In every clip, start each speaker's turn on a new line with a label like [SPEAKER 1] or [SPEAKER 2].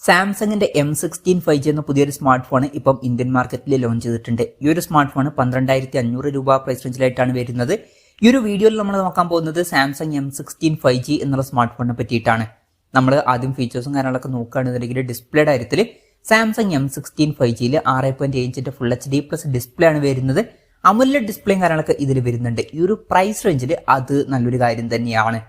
[SPEAKER 1] സാംസങ്ങിന്റെ M16 5G എന്ന പുതിയൊരു സ്മാർട്ട് ഫോൺ ഇപ്പം ഇന്ത്യൻ മാർക്കറ്റിൽ ലോഞ്ച് ചെയ്തിട്ടുണ്ട്. ഈ ഒരു സ്മാർട്ട് ഫോൺ 12,500 രൂപ പ്രൈസ് റേഞ്ചിലായിട്ടാണ് വരുന്നത്. ഈ ഒരു വീഡിയോയിൽ നമ്മൾ നോക്കാൻ പോകുന്നത് സാംസങ് M16 5G എന്നുള്ള സ്മാർട്ട് ഫോണിനെ പറ്റിയിട്ടാണ്. നമ്മൾ ആദ്യം ഫീച്ചേഴ്സും കാര്യങ്ങളൊക്കെ നോക്കുകയാണെന്നുണ്ടെങ്കിൽ ഡിസ്പ്ലേയുടെ കാര്യത്തിൽ സാംസങ് M16 5Gയിൽ 6.7 ഇഞ്ചിന്റെ ഫുൾ HD പ്ലസ് ഡിസ്പ്ലേ ആണ് വരുന്നത്. അമുലഡ് ഡിസ്പ്ലേയും കാര്യങ്ങളൊക്കെ ഇതിൽ വരുന്നുണ്ട്. ഈ ഒരു പ്രൈസ് റേഞ്ചിൽ അത് നല്ലൊരു കാര്യം തന്നെയാണ്.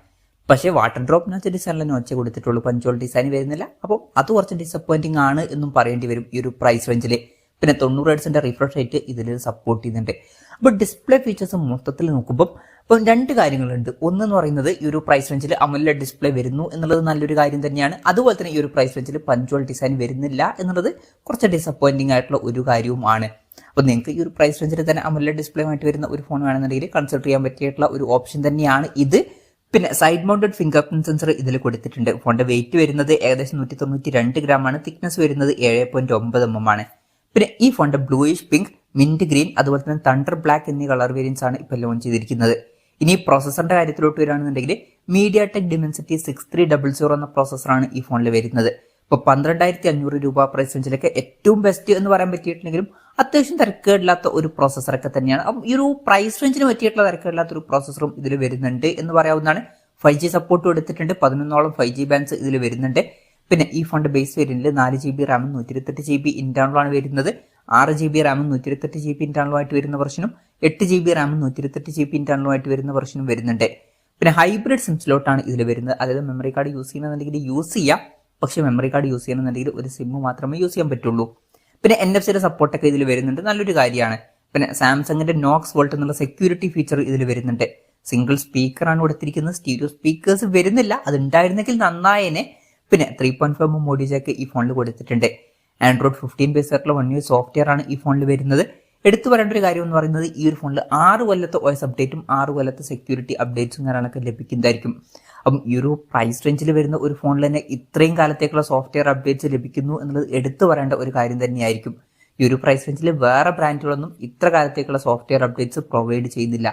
[SPEAKER 1] പക്ഷേ വാട്ടർ ഡ്രോപ്പ് നോച്ച് ഡിസൈനിലെ നോച്ച് കൊടുത്തിട്ടുള്ളൂ, പഞ്ചോൾ ഡിസൈൻ വരുന്നില്ല. അപ്പോൾ അത് കുറച്ച് ഡിസപ്പോയിന്റിംഗ് ആണ് എന്നും പറയേണ്ടി വരും ഈ ഒരു പ്രൈസ് റേഞ്ചിൽ. പിന്നെ 90 ഹെർട്സിന്റെ റിഫ്രഷ് റേറ്റ് ഇതിൽ സപ്പോർട്ട് ചെയ്യുന്നുണ്ട്. അപ്പോൾ ഡിസ്പ്ലേ ഫീച്ചേഴ്സ് മൊത്തത്തിൽ നോക്കുമ്പോൾ ഇപ്പം രണ്ട് കാര്യങ്ങളുണ്ട്. ഒന്നെന്ന് പറയുന്നത് ഈ ഒരു പ്രൈസ് റേഞ്ചിൽ അമുലഡ് ഡിസ്പ്ലേ വരുന്നു എന്നുള്ളത് നല്ലൊരു കാര്യം തന്നെയാണ്. അതുപോലെ തന്നെ ഈ ഒരു പ്രൈസ് റേഞ്ചിൽ പഞ്ചോൾ ഡിസൈൻ വരുന്നില്ല എന്നുള്ളത് കുറച്ച് ഡിസപ്പോയിന്റിംഗ് ആയിട്ടുള്ള ഒരു കാര്യവുമാണ്. അപ്പോൾ നിങ്ങൾക്ക് ഈ ഒരു പ്രൈസ് റേഞ്ചിൽ തന്നെ അമുലഡ് ഡിസ്പ്ലേ ആയിട്ട് വരുന്ന ഒരു ഫോൺ വേണമെന്നുണ്ടെങ്കിൽ കൺസിഡർ ചെയ്യാൻ പറ്റിയിട്ടുള്ള ഒരു ഓപ്ഷൻ തന്നെയാണ് ഇത്. പിന്നെ side mounted finger print sensor ഇതിൽ കൊടുത്തിട്ടുണ്ട്. ഫോണിന്റെ വെയിറ്റ് വരുന്നത് ഏകദേശം 192 ഗ്രാം ആണ്. തിക്നെസ് വരുന്നത് 7.9 mm ആണ്. പിന്നെ ഈ ഫോണിന്റെ ബ്ലൂയിഷ് പിങ്ക്, മിന്റ് ഗ്രീൻ, അതുപോലെ തന്നെ തണ്ടർ ബ്ലാക്ക് എന്നീ കളർ വേരിയൻസ് ആണ് ഇപ്പോൾ ലോഞ്ച് ചെയ്തിരിക്കുന്നത്. ഇനി പ്രോസസറിന്റെ കാര്യത്തിലോട്ട് വരികയാണെന്നുണ്ടെങ്കിൽ മീഡിയാടെക് ഡിമെൻസിറ്റി 6300 എന്ന പ്രോസസറാണ് ഈ ഫോണിൽ വരുന്നത്. ഇപ്പോൾ 12,500 രൂപ പ്രൈസ് റേഞ്ചിലൊക്കെ ഏറ്റവും ബെസ്റ്റ് എന്ന് പറയാൻ പറ്റിയിട്ടുണ്ടെങ്കിലും അത്യാവശ്യം തിരക്കേടില്ലാത്ത ഒരു പ്രോസസറൊക്കെ തന്നെയാണ്. അപ്പം ഈ ഒരു പ്രൈസ് റേഞ്ചിന് പറ്റിയിട്ടുള്ള തിരക്കേടില്ലാത്ത ഒരു പ്രോസസറും ഇതിൽ വരുന്നുണ്ട് എന്ന് പറയാവുന്നതാണ്. 5G സപ്പോർട്ട് എടുത്തിട്ടുണ്ട്. 11ഓളം 5G ബാൻഡ്സ് ഇതിൽ വരുന്നുണ്ട്. പിന്നെ ഈ ഫോണിന്റെ ബേസ് വേരിയന്റിൽ 4GB റാമും 128GB ഇന്റേണലും ആണ് വരുന്നത്. 6GB റാമും 128GB ഇന്റേണലുമായിട്ട് വരുന്ന വെർഷനും 8GB റാമും 128GB ഇന്റേണലുമായിട്ട് വരുന്ന വെർഷനും വരുന്നുണ്ട്. പിന്നെ ഹൈബ്രിഡ് സിം സ്ലോട്ടാണ് ഇതിൽ വരുന്നത്. അതായത് മെമ്മറി കാർഡ് യൂസ് ചെയ്യുന്നുണ്ടെങ്കിൽ യൂസ് ചെയ്യാം, പക്ഷേ മെമ്മറി കാർഡ് യൂസ് ചെയ്യണമെന്നുണ്ടെങ്കിൽ ഒരു സിം മാത്രമേ യൂസ് ചെയ്യാൻ പറ്റുള്ളൂ. പിന്നെ NFC-യുടെ സപ്പോർട്ടൊക്കെ ഇതിൽ വരുന്നുണ്ട്, നല്ലൊരു കാര്യമാണ്. പിന്നെ സാംസങ്ങിന്റെ നോക്സ് വോൾട്ട് എന്നുള്ള സെക്യൂരിറ്റി ഫീച്ചർ ഇതിൽ വരുന്നുണ്ട്. സിംഗിൾ സ്പീക്കറാണ് കൊടുത്തിരിക്കുന്നത്, സ്റ്റീരിയോ സ്പീക്കേഴ്സ് വരുന്നില്ല. അത് ഉണ്ടായിരുന്നെങ്കിൽ നന്നായേനെ. പിന്നെ 3.5mm മോഡി ജാക്ക് ഈ ഫോണിൽ കൊടുത്തിട്ടുണ്ട്. ആൻഡ്രോയിഡ് 15 ബേസ് ആയിട്ടുള്ള 1 year സോഫ്റ്റ്വെയർ ആണ് ഈ ഫോണിൽ വരുന്നത്. എടുത്തു പറയേണ്ട ഒരു കാര്യം എന്ന് പറയുന്നത് ഈ ഒരു ഫോണിൽ 6 കൊല്ലത്തെ OS അപ്ഡേറ്റും 6 കൊല്ലത്തെ സെക്യൂരിറ്റി അപ്ഡേറ്റ്സും കാര്യങ്ങളൊക്കെ ലഭിക്കുന്നതായിരിക്കും. അപ്പം ഈ ഒരു പ്രൈസ് റേഞ്ചിൽ വരുന്ന ഒരു ഫോണിൽ തന്നെ ഇത്രയും കാലത്തേക്കുള്ള സോഫ്റ്റ്വെയർ അപ്ഡേറ്റ്സ് ലഭിക്കുന്നു എന്നുള്ളത് എടുത്തു പറയേണ്ട ഒരു കാര്യം തന്നെയായിരിക്കും. ഈ ഒരു പ്രൈസ് റേഞ്ചിൽ വേറെ ബ്രാൻഡുകളൊന്നും ഇത്ര കാലത്തേക്കുള്ള സോഫ്റ്റ്വെയർ അപ്ഡേറ്റ്സ് പ്രൊവൈഡ് ചെയ്യുന്നില്ല.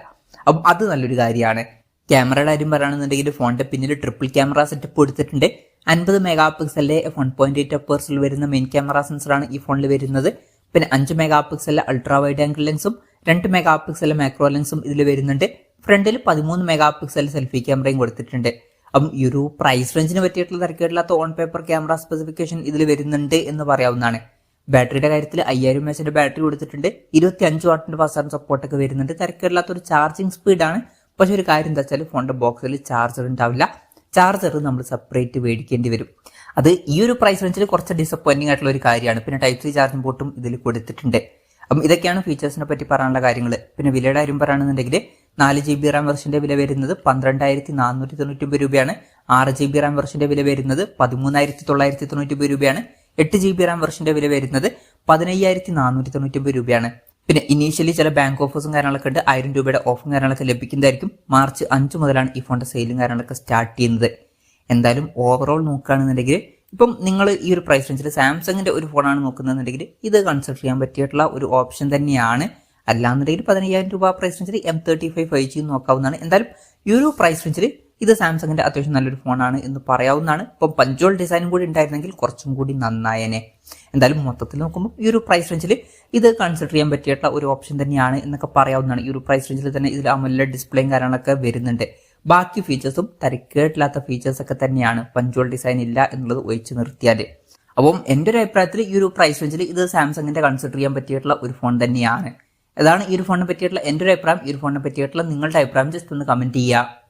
[SPEAKER 1] അപ്പം അത് നല്ലൊരു കാര്യമാണ്. ക്യാമറയുടെ കാര്യം പറയുകയാണെന്നുണ്ടെങ്കിൽ ഫോണിന്റെ പിന്നിൽ ട്രിപ്പിൾ ക്യാമറ സെറ്റപ്പ് കൊടുത്തിട്ടുണ്ട്. 50 മെഗാ പിക്സലിലെ 1.8 അപ്പേഴ്സിൽ വരുന്ന മെയിൻ ക്യാമറ സെൻസറാണ് ഈ ഫോണിൽ വരുന്നത്. പിന്നെ 5 മെഗാ പിക്സലിലെ അൾട്രാ വൈഡ് ആംഗിൾ ലെൻസും 2 മെഗാ പിക്സലിലെ മാക്രോ ലെൻസും ഇതിൽ വരുന്നുണ്ട്. ഫ്രണ്ടിൽ 13 മെഗാ പിക്സൽ സെൽഫി ക്യാമറയും കൊടുത്തിട്ടുണ്ട്. അപ്പം ഈ ഒരു പ്രൈസ് റേഞ്ചിന് പറ്റിയിട്ടുള്ള തിരക്കേടില്ലാത്ത ഓൺ പേപ്പർ ക്യാമറ സ്പെസിഫിക്കേഷൻ ഇതിൽ വരുന്നുണ്ട് എന്ന് പറയാവുന്നതാണ്. ബാറ്ററിയുടെ കാര്യത്തിൽ 5000 mAh ബാറ്ററി കൊടുത്തിട്ടുണ്ട്. 25 വാട്ടിന്റെ ഫാസ്റ്റ് ചാർജിംഗ് സപ്പോർട്ടൊക്കെ വരുന്നുണ്ട്. തിരക്കേടില്ലാത്ത ഒരു ചാർജിങ് സ്പീഡാണ്. പക്ഷെ ഒരു കാര്യം എന്താ വെച്ചാൽ ഫോണിന്റെ ബോക്സിൽ ചാർജർ ഉണ്ടാവില്ല. ചാർജർ നമ്മൾ സെപ്പറേറ്റ് മേടിക്കേണ്ടി വരും. അത് ഈ ഒരു പ്രൈസ് റേഞ്ചിൽ കുറച്ച് ഡിസപ്പോയിന്റിംഗ് ആയിട്ടുള്ള ഒരു കാര്യമാണ്. പിന്നെ Type-C ചാർജിംഗ് പോർട്ടും ഇതിൽ കൊടുത്തിട്ടുണ്ട്. അപ്പം ഇതൊക്കെയാണ് ഫീച്ചേഴ്സിനെ പറ്റി പറയാനുള്ള കാര്യങ്ങൾ. പിന്നെ വിലയുടെ കാര്യം പറയുകയാണെന്നുണ്ടെങ്കിൽ 4GB റാം വെർഷന്റെ വില വരുന്നത് 12,499 രൂപയാണ്. 6GB റാം വെർഷന്റെ വില വരുന്നത് 13,999 രൂപയാണ്. 8GB റാം വെർഷന്റെ വില വരുന്നത് 15,499 രൂപയാണ്. പിന്നെ ഇനീഷ്യലി ചില ബാങ്ക് ഓഫേഴ്സും കാര്യങ്ങളൊക്കെ ഉണ്ട്. 1000 രൂപയുടെ ഓഫും കാര്യങ്ങളൊക്കെ ലഭിക്കുന്നതായിരിക്കും. മാർച്ച് 5 മുതലാണ് ഈ ഫോണിന്റെ സെയിലും കാര്യങ്ങളൊക്കെ സ്റ്റാർട്ട് ചെയ്യുന്നത്. എന്തായാലും ഓവറോൾ നോക്കുകയാണെന്നുണ്ടെങ്കിൽ ഇപ്പം നിങ്ങൾ ഈ ഒരു പ്രൈസ് റേഞ്ചിൽ സാംസങ്ങിന്റെ ഒരു ഫോണാണ് നോക്കുന്നതെന്നുണ്ടെങ്കിൽ ഇത് കൺസിഡർ ചെയ്യാൻ പറ്റിയിട്ടുള്ള ഒരു ഓപ്ഷൻ തന്നെയാണ്. അല്ലാന്നുണ്ടെങ്കിൽ 15,000 രൂപ പ്രൈസ് റേഞ്ചിൽ M35 5G നോക്കാവുന്നതാണ്. എന്തായാലും ഈ ഒരു പ്രൈസ് റേഞ്ചിൽ ഇത് സാംസങ്ങിന്റെ അത്യാവശ്യം നല്ലൊരു ഫോണാണ് എന്ന് പറയാവുന്നതാണ്. ഇപ്പം പഞ്ചോൾ ഡിസൈനും കൂടി ഉണ്ടായിരുന്നെങ്കിൽ കുറച്ചും കൂടി നന്നായേനെ. എന്തായാലും മൊത്തത്തിൽ നോക്കുമ്പോൾ ഈ ഒരു പ്രൈസ് റേഞ്ചിൽ ഇത് കൺസിഡർ ചെയ്യാൻ പറ്റിയിട്ടുള്ള ഒരു ഓപ്ഷൻ തന്നെയാണ് എന്നൊക്കെ പറയാവുന്നതാണ്. ഈ ഒരു പ്രൈസ് റേഞ്ചിൽ തന്നെ ഇതിൽ അമുലഡ് ഡിസ്പ്ലേയും കാര്യങ്ങളൊക്കെ വരുന്നുണ്ട്. ബാക്കി ഫീച്ചേഴ്സും തിരക്കേടില്ലാത്ത ഫീച്ചേഴ്സ് ഒക്കെ തന്നെയാണ്. പഞ്ചോൾ ഡിസൈൻ ഇല്ല എന്നുള്ളത് ഒഴിച്ചു നിർത്തിയാൽ. അപ്പം എൻ്റെ ഒരു അഭിപ്രായത്തിൽ ഈ ഒരു പ്രൈസ് റേഞ്ചിൽ ഇത് സാംസങ്ങിന്റെ കൺസിഡർ ചെയ്യാൻ പറ്റിയിട്ടുള്ള ഒരു ഫോൺ തന്നെയാണ്. അതാണ് ഈ ഒരു ഫോണിനെ പറ്റിയിട്ടുള്ള എൻ്റെ ഒരു അഭിപ്രായം. ഈ ഒരു ഫോണിനെ പറ്റിയിട്ടുള്ള നിങ്ങളുടെ അഭിപ്രായം ജസ്റ്റ് ഒന്ന് കമന്റ് ചെയ്യുക.